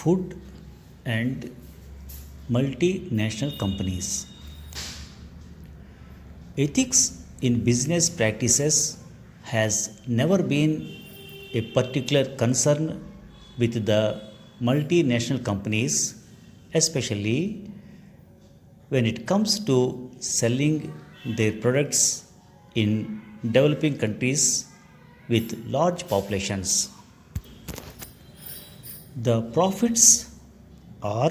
food and multinational companies. Ethics in business practices has never been a particular concern with the multinational companies, especially when it comes to selling their products in developing countries with large populations. The profits or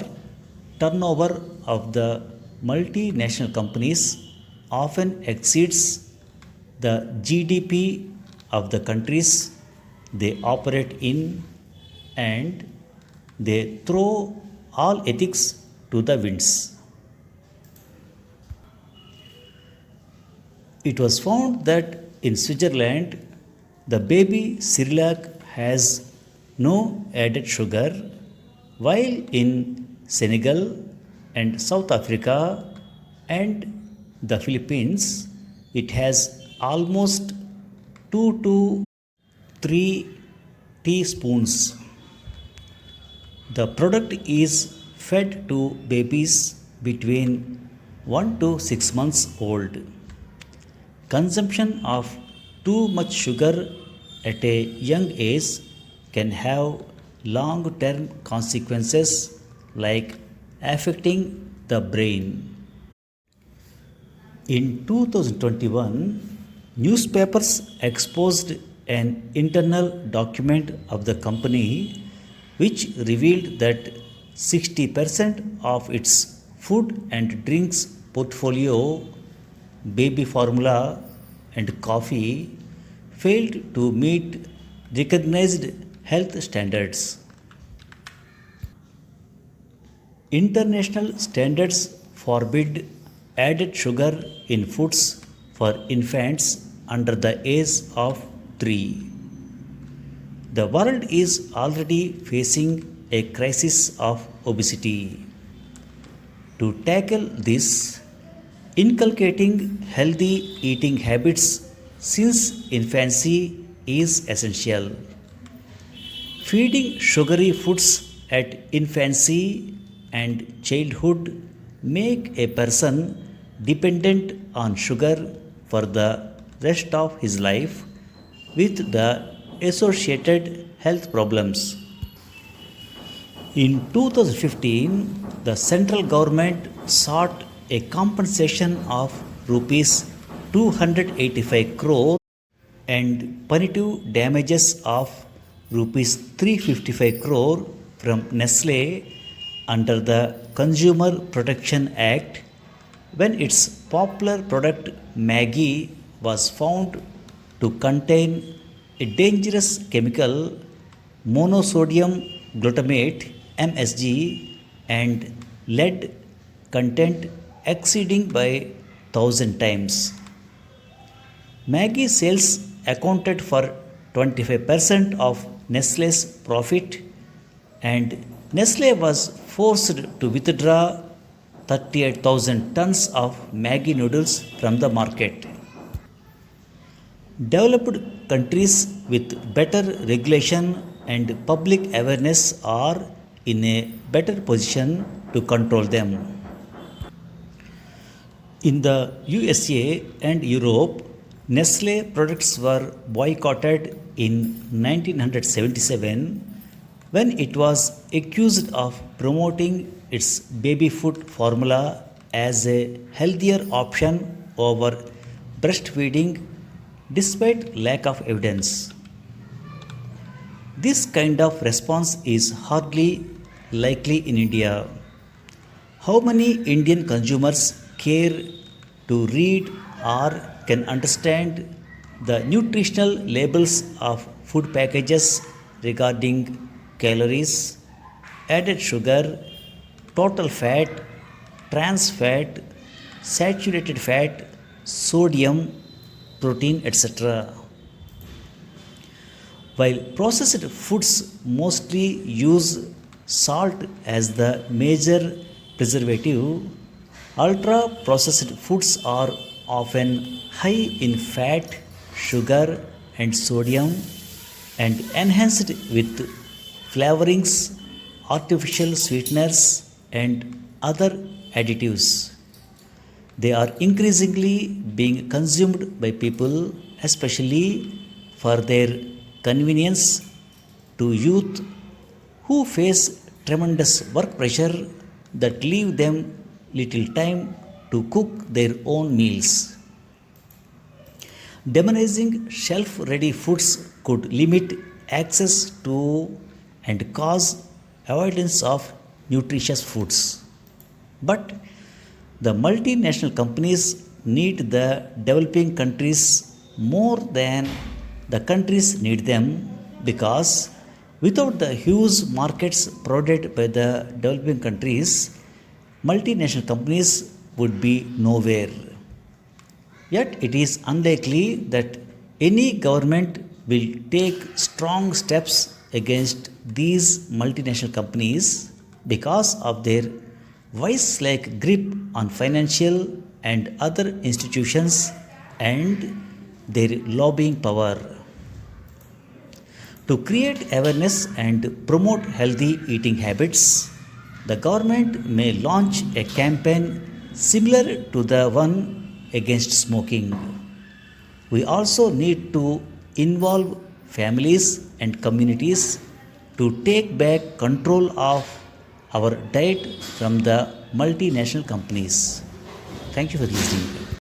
turnover of the multinational companies often exceeds the GDP of the countries they operate in, and they throw all ethics to the winds. It was found that in Switzerland, the baby Cerelac has no added sugar, while in Senegal and South Africa and the Philippines, it has almost 2 to 3 teaspoons. The product is fed to babies between 1 to 6 months old. Consumption of too much sugar at a young age can have long term consequences like affecting the brain. In 2021, newspapers exposed an internal document of the company which revealed that 60% of its food and drinks portfolio, baby formula, and coffee, failed to meet recognized health standards. International standards forbid added sugar in foods for infants under the age of 3. The world is already facing a crisis of obesity. To tackle this, inculcating healthy eating habits since infancy is essential. Feeding sugary foods at infancy and childhood make a person dependent on sugar for the rest of his life with the associated health problems. In 2015, the central government sought a compensation of rupees 285 crore and punitive damages of rupees 355 crore from Nestle under the Consumer Protection Act when its popular product Maggi was found to contain a dangerous chemical monosodium glutamate MSG and lead content exceeding by 1000 times. Maggi sales accounted for 25% of Nestle's profit, and Nestle was forced to withdraw 38,000 tons of Maggi noodles from the market. Developed countries with better regulation and public awareness are in a better position to control them. In the USA and Europe, Nestle products were boycotted in 1977 when it was accused of promoting its baby food formula as a healthier option over breastfeeding despite lack of evidence. This kind of response is hardly likely in India. How many Indian consumers care to read or can understand the nutritional labels of food packages regarding calories, added sugar, total fat, trans fat, saturated fat, sodium, protein, etc.? While processed foods mostly use salt as the major preservative, ultra processed foods are often high in fat, sugar, and sodium and enhanced with flavorings artificial sweeteners, and other additives. They are increasingly being consumed by people, especially for their convenience, to youth who face tremendous work pressure that leave them little time to cook their own meals. Demonizing shelf ready foods could limit access to and cause avoidance of nutritious foods. But the multinational companies need the developing countries more than the countries need them, because without the huge markets provided by the developing countries, multinational companies would be nowhere. Yet it is unlikely that any government will take strong steps against these multinational companies because of their vice like grip on financial and other institutions and their lobbying power. To create awareness and promote healthy eating habits, the government may launch a campaign similar to the one against smoking. We also need to involve families and communities to take back control of our diet from the multinational companies. Thank you for listening.